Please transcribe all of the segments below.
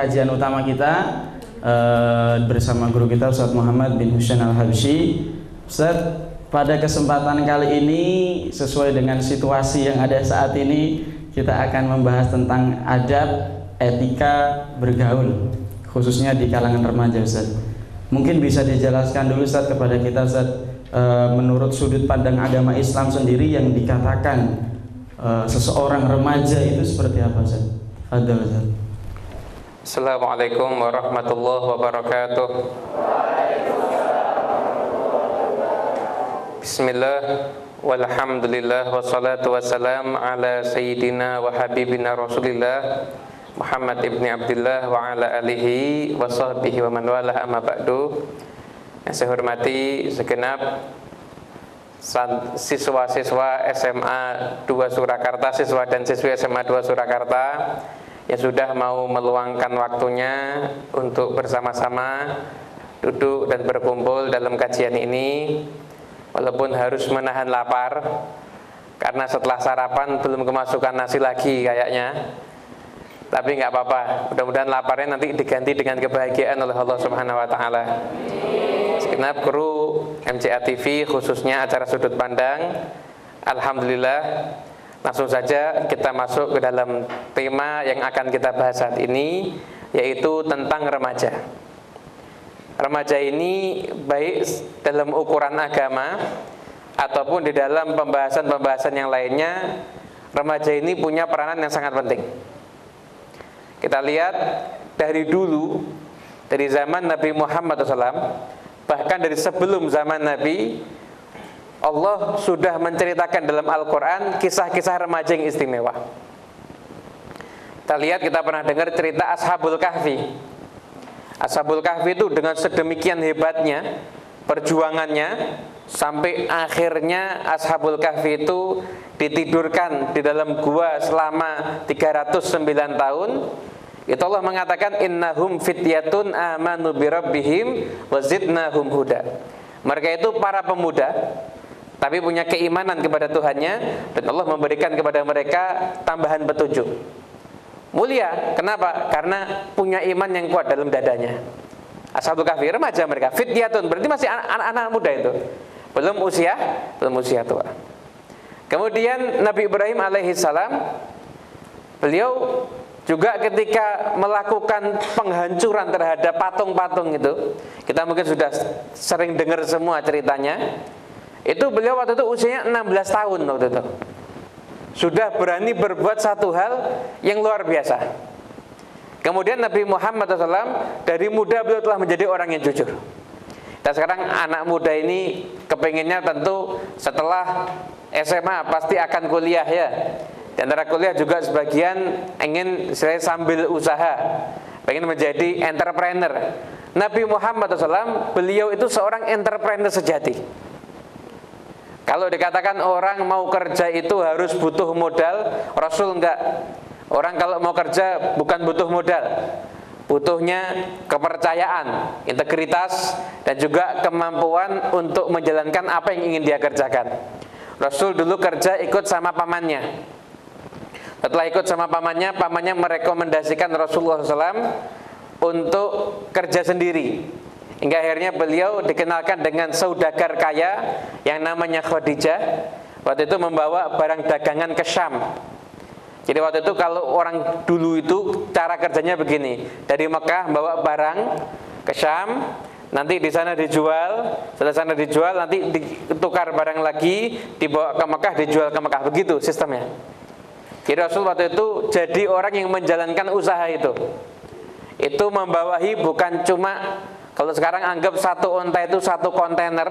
kajian utama kita bersama guru kita Ustaz Muhammad bin Husain Al-Habsyi. Ustaz, pada kesempatan kali ini sesuai dengan situasi yang ada saat ini, kita akan membahas tentang adab etika bergaul, khususnya di kalangan remaja, Ustaz. Mungkin bisa dijelaskan dulu, Ustaz, kepada kita, Ustaz, menurut sudut pandang agama Islam sendiri yang dikatakan seseorang remaja itu seperti apa, Ustaz? Fadhil, Ustaz. Assalamualaikum warahmatullahi wabarakatuh. Bismillah, walhamdulillah, wassalatu wassalam ala sayyidina wa habibina rasulillah Muhammad ibni Abdullah wa ala alihi wa sahbihi wa man walah, amma ba'du. Yang saya hormati segenap siswa-siswa SMA 2 Surakarta, siswa dan siswi SMA 2 Surakarta yang sudah mau meluangkan waktunya untuk bersama-sama duduk dan berkumpul dalam kajian ini, walaupun harus menahan lapar karena setelah sarapan belum kemasukan nasi lagi kayaknya. Tapi nggak apa-apa, mudah-mudahan laparnya nanti diganti dengan kebahagiaan oleh Allah Subhanahu wa taala. Segenap kru MCA TV, khususnya acara Sudut Pandang, alhamdulillah, langsung saja kita masuk ke dalam tema yang akan kita bahas saat ini, yaitu tentang remaja. Remaja ini baik dalam ukuran agama ataupun di dalam pembahasan-pembahasan yang lainnya, remaja ini punya peranan yang sangat penting. Kita lihat dari dulu, dari zaman Nabi Muhammad SAW, bahkan dari sebelum zaman Nabi, Allah sudah menceritakan dalam Al-Quran kisah-kisah remaja yang istimewa. Kita lihat, kita pernah dengar cerita Ashabul Kahfi. Ashabul Kahfi itu dengan sedemikian hebatnya perjuangannya, sampai akhirnya Ashabul Kahfi itu ditidurkan di dalam gua selama 309 tahun. Itu Allah mengatakan innahum fityatun amanu birabbihim wazidnahum huda. Mereka itu para pemuda tapi punya keimanan kepada Tuhannya, dan Allah memberikan kepada mereka tambahan petunjuk. Mulia, kenapa? Karena punya iman yang kuat dalam dadanya. Ashabul Kahfi, remaja mereka, fityatun, berarti masih anak-anak muda itu. Belum usia tua. Kemudian Nabi Ibrahim alaihissalam, beliau juga ketika melakukan penghancuran terhadap patung-patung itu, kita mungkin sudah sering dengar semua ceritanya. Itu beliau waktu itu usianya 16 tahun waktu itu. Sudah berani berbuat satu hal yang luar biasa. Kemudian Nabi Muhammad SAW dari muda beliau telah menjadi orang yang jujur. Dan sekarang anak muda ini kepengennya tentu setelah SMA pasti akan kuliah ya. Di antara kuliah juga sebagian ingin saya sambil usaha, pengen menjadi entrepreneur. Nabi Muhammad SAW, beliau itu seorang entrepreneur sejati. Kalau dikatakan orang mau kerja itu harus butuh modal, Rasul enggak. Orang kalau mau kerja bukan butuh modal, butuhnya kepercayaan, integritas, dan juga kemampuan untuk menjalankan apa yang ingin dia kerjakan. Rasul dulu kerja ikut sama pamannya. Setelah ikut sama pamannya merekomendasikan Rasulullah SAW untuk kerja sendiri. Hingga akhirnya beliau dikenalkan dengan saudagar kaya yang namanya Khadijah. Waktu itu membawa barang dagangan ke Syam. Jadi waktu itu kalau orang dulu itu cara kerjanya begini. Dari Mekah bawa barang ke Syam, nanti di sana dijual, setelah sana dijual nanti ditukar barang lagi, dibawa ke Mekah, dijual ke Mekah. Begitu sistemnya. Jadi Rasul waktu itu jadi orang yang menjalankan usaha itu. Itu membawahi bukan cuma, kalau sekarang anggap satu unta itu satu kontainer.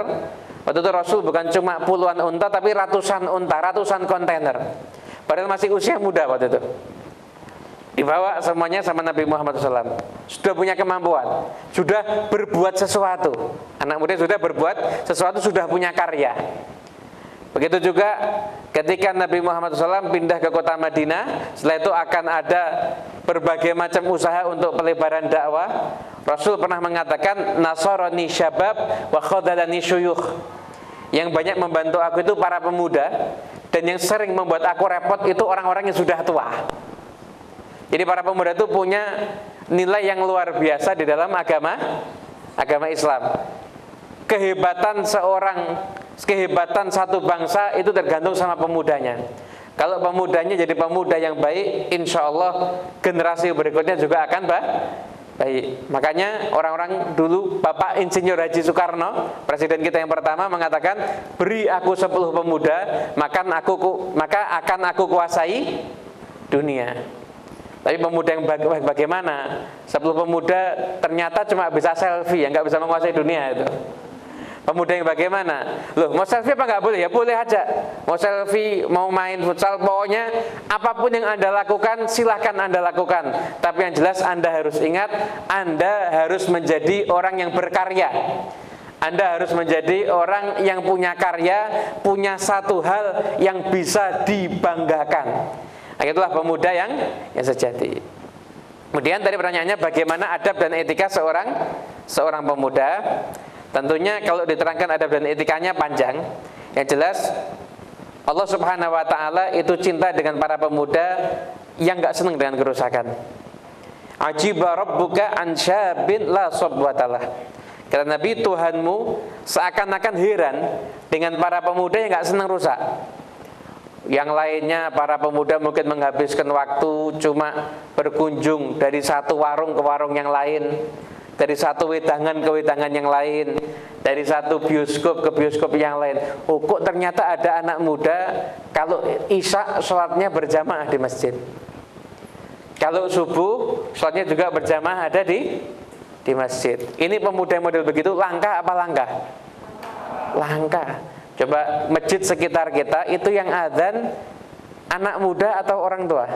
Waktu itu Rasul bukan cuma puluhan unta, tapi ratusan unta, ratusan kontainer. Padahal masih usia muda waktu itu. Dibawa semuanya sama Nabi Muhammad SAW. Sudah punya kemampuan, sudah berbuat sesuatu. Anak muda sudah berbuat sesuatu, sudah punya karya. Begitu juga ketika Nabi Muhammad SAW pindah ke kota Madinah, setelah itu akan ada berbagai macam usaha untuk pelebaran dakwah. Rasul pernah mengatakan, nasarani syabab wa khadalani syuyukh. Yang banyak membantu aku itu para pemuda, dan yang sering membuat aku repot itu orang-orang yang sudah tua. Jadi para pemuda itu punya nilai yang luar biasa di dalam agama Islam. Kehebatan satu bangsa itu tergantung sama pemudanya. Kalau pemudanya jadi pemuda yang baik, insya Allah generasi berikutnya juga akan baik. Makanya orang-orang dulu, Bapak Insinyur Haji Soekarno, presiden kita yang pertama, mengatakan, beri aku 10 pemuda, maka akan aku kuasai dunia. Tapi pemuda yang bagaimana? 10 pemuda ternyata cuma bisa selfie, yang nggak bisa menguasai dunia itu. Pemuda yang bagaimana? Loh, mau selfie apa nggak boleh? Ya boleh aja. Mau selfie, mau main futsal, pokoknya apapun yang Anda lakukan, silahkan Anda lakukan. Tapi yang jelas Anda harus ingat, Anda harus menjadi orang yang berkarya. Anda harus menjadi orang yang punya karya, punya satu hal yang bisa dibanggakan. Nah, itulah pemuda yang sejati. Kemudian tadi pertanyaannya, bagaimana adab dan etika seorang pemuda? Tentunya kalau diterangkan adab dan etikanya panjang. Yang jelas Allah Subhanahu wa ta'ala itu cinta dengan para pemuda yang gak senang dengan kerusakan. Ajiba rabbuka an syabin la sabwatalah. Kata Nabi, Tuhanmu seakan-akan heran dengan para pemuda yang gak senang rusak. Yang lainnya para pemuda mungkin menghabiskan waktu cuma berkunjung dari satu warung ke warung yang lain, dari satu wedangan ke wedangan yang lain, dari satu bioskop ke bioskop yang lain. Oh, kok ternyata ada anak muda kalau isya sholatnya berjamaah di masjid, kalau subuh sholatnya juga berjamaah ada di masjid. Ini pemuda model begitu langka apa langka? Langka. Coba masjid sekitar kita itu yang adzan anak muda atau orang tua?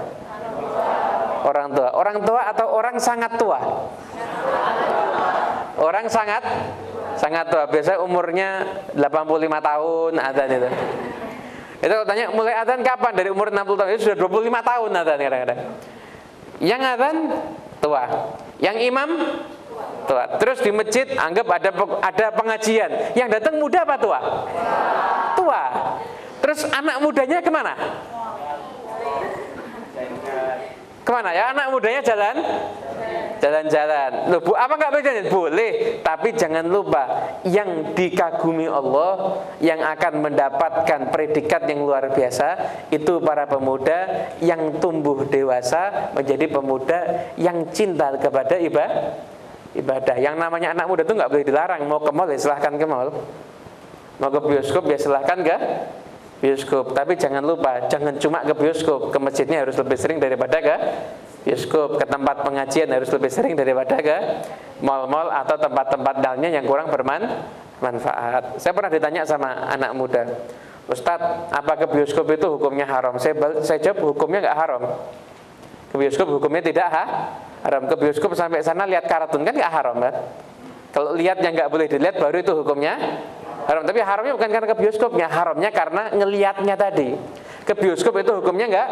Orang tua. Orang tua atau orang sangat tua? Orang sangat tua. Biasanya umurnya 85 tahun adzan itu. Itu tanya mulai adzan kapan? Dari umur 60 tahun. Itu sudah 25 tahun adzan kadang-kadang. Yang adzan tua. Yang imam tua. Terus di masjid anggap ada pengajian. Yang datang muda apa tua? Tua. Terus anak mudanya kemana? Kemana ya? Anak mudanya jalan-jalan. Loh, Bu, apa nggak boleh? Boleh, tapi jangan lupa yang dikagumi Allah, yang akan mendapatkan predikat yang luar biasa itu para pemuda yang tumbuh dewasa menjadi pemuda yang cinta kepada ibadah. Yang namanya anak muda itu nggak boleh dilarang. Mau ke mall ya silahkan ke mall, mau ke bioskop ya silahkan ke bioskop. Tapi jangan lupa, jangan cuma ke bioskop, ke masjidnya harus lebih sering daripada ke bioskop. Ke tempat pengajian harus lebih sering daripada ke mal-mal atau tempat-tempat lainnya yang kurang bermanfaat. Saya pernah ditanya sama anak muda, Ustadz, apa ke bioskop itu hukumnya haram? Saya jawab, hukumnya nggak haram. Ke bioskop hukumnya tidak haram. Ke bioskop sampai sana lihat kartun kan nggak haram kan? Kalau lihat yang nggak boleh dilihat baru itu hukumnya haram. Tapi haramnya bukan karena ke bioskopnya, haramnya karena ngelihatnya tadi. Ke bioskop itu hukumnya nggak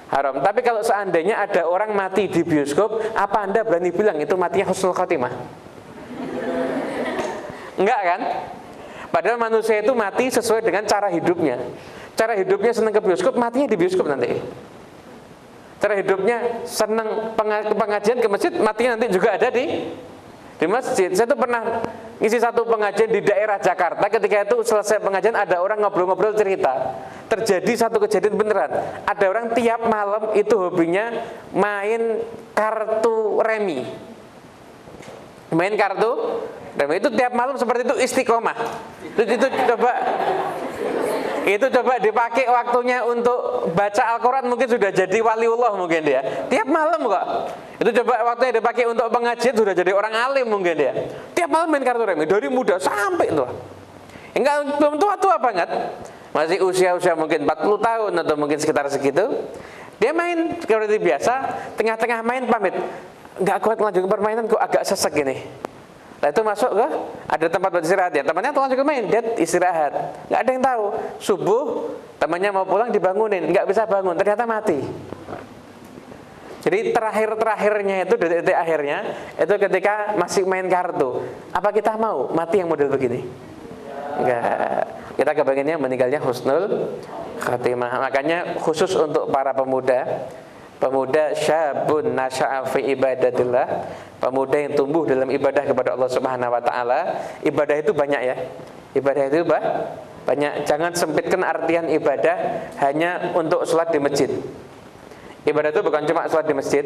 haram. Tapi kalau seandainya ada orang mati di bioskop, apa Anda berani bilang itu matinya husnul khotimah? Enggak kan? Padahal manusia itu mati sesuai dengan cara hidupnya. Cara hidupnya senang ke bioskop, matinya di bioskop nanti. Cara hidupnya senang pengajian ke masjid, matinya nanti juga ada di masjid. Saya tuh pernah ngisi satu pengajian di daerah Jakarta. Ketika itu selesai pengajian ada orang ngobrol-ngobrol cerita. Terjadi satu kejadian beneran. Ada orang tiap malam itu hobinya main kartu remi. Main kartu remi itu tiap malam seperti itu istiqomah. Itu coba dipakai waktunya untuk baca Al-Quran, mungkin sudah jadi waliullah mungkin dia. Tiap malam kok. Itu coba waktunya dipakai untuk pengajian, sudah jadi orang alim mungkin dia. Tiap malam main kartu remi, dari muda sampai tua. Enggak, belum tua-tua banget. Masih usia-usia mungkin 40 tahun atau mungkin sekitar segitu. Dia main seperti biasa, tengah-tengah main pamit. Enggak kuat melanjutkan permainan, kok agak sesek gini. Nah itu masuk ke ada tempat buat istirahat ya. Temannya telah juga main, dia istirahat. Nggak ada yang tahu. Subuh temannya mau pulang dibangunin, nggak bisa bangun, ternyata mati. Jadi terakhirnya itu detik akhirnya itu ketika masih main kartu. Apa kita mau mati yang model begini? Enggak. Kita kepengennya meninggalnya husnul khatimah. Makanya khusus untuk para pemuda pemuda syabun nasya'a fi ibadatillah, pemuda yang tumbuh dalam ibadah kepada Allah Subhanahu wa taala. Ibadah itu banyak ya. Ibadah itu banyak. Jangan sempitkan artian ibadah hanya untuk sholat di masjid. Ibadah itu bukan cuma sholat di masjid.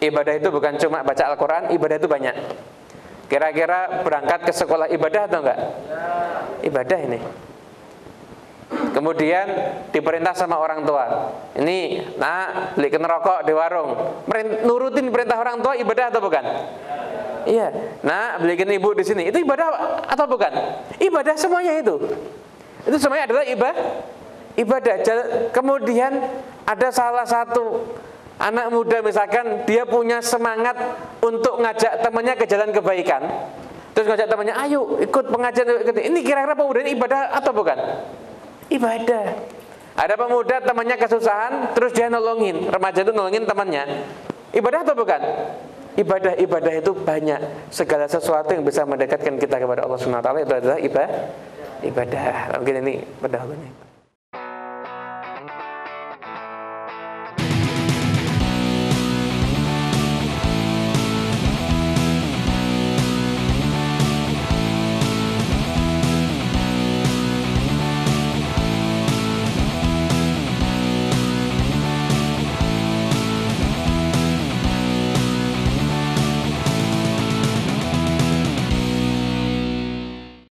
Ibadah itu bukan cuma baca Al-Quran. Ibadah itu banyak. Kira-kira berangkat ke sekolah ibadah atau enggak? Ibadah ini. Kemudian diperintah sama orang tua, ini nak belikan rokok di warung, nurutin perintah orang tua, ibadah atau bukan? Iya. Nak belikan ibu di sini, itu ibadah atau bukan? Ibadah semuanya itu semuanya adalah ibadah. Kemudian ada salah satu anak muda misalkan dia punya semangat untuk ngajak temannya ke jalan kebaikan, terus ngajak temannya, ayo ikut pengajian, ini kira-kira pemuda ini ibadah atau bukan? Ibadah. Ada pemuda temannya kesusahan, terus dia nolongin, remaja itu nolongin temannya. Ibadah atau bukan? Ibadah itu banyak. Segala sesuatu yang bisa mendekatkan kita kepada Allah Subhanahu wa taala itu adalah ibadah. Mungkin ini pendahulunya.